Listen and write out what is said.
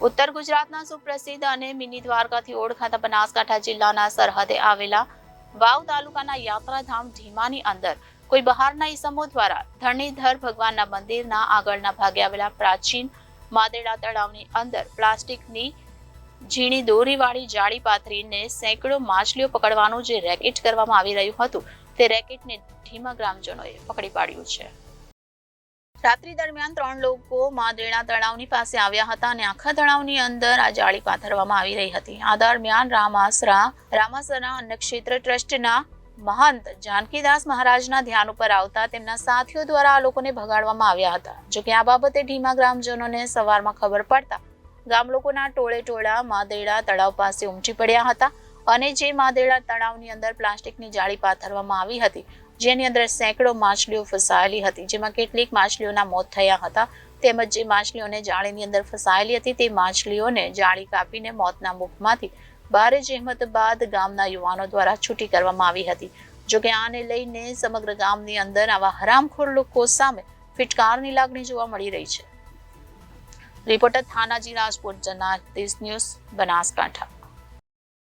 ઉત્તર ગુજરાતના સુપ્રસિદ્ધ અને મિની દ્વારકાથી ઓળખાતા બનાસકાંઠા જિલ્લાના સરહદે આવેલા વાવ તાલુકાના યાત્રાધામ ઢીમાની અંદર કોઈ બહારના ઈસમો દ્વારા ધરણીધર ભગવાનના મંદિરના આગળના ભાગે આવેલા પ્રાચીન માદેડા તળાવની અંદર પ્લાસ્ટિકની ઝીણી દોરીવાળી જાળી પાથરીને સેંકડો માછલીઓ પકડવાનું જે રેકેટ કરવામાં આવી રહ્યું હતું તે રેકેટને ઢીમા ગ્રામજનોએ પકડી પાડ્યું છે. રાત્રિ દરમિયાન 3 લોકો માદેડા તળાવની પાસે આવ્યા હતા અને આખા તળાવની અંદર આ જાળી પાથરવામાં આવી રહી હતી. આ દરમિયાન રામાસરા અન્નક્ષેત્ર ટ્રસ્ટના મહંત જાનકીદાસ મહારાજના ધ્યાન ઉપર આવતા તેમના સાથીઓ દ્વારા આ લોકોને ભગાડવામાં આવ્યા હતા. જોકે આ બાબતે ઢીમા ગ્રામજનોને સવારમાં ખબર પડતા ગામ લોકોના ટોળે માદેડા તળાવ પાસે ઉમટી પડ્યા હતા અને જે માદેડા તળાવની અંદર પ્લાસ્ટિકની જાળી પાથરવામાં આવી હતી જેની અંદર સેંકડો માછલીઓ ફસાયેલી હતી, જેમાં કેટલીક માછલીઓના મોત થયા હતા તેમજ જે માછલીઓને જાળીની અંદર ફસાયેલી હતી તે માછલીઓને જાળી કાપીને મોતના મુખમાંથી ભારે જહેમત બાદ ગામના યુવાનો દ્વારા છૂટી કરવામાં આવી હતી. જોકે આને લઈને સમગ્ર ગામની અંદર આવા હરામખોર લોકો સામે ફિટકારની લાગણી જોવા મળી રહી છે. Reporter Thanaji Rajput, Janadesh news, Banaskantha.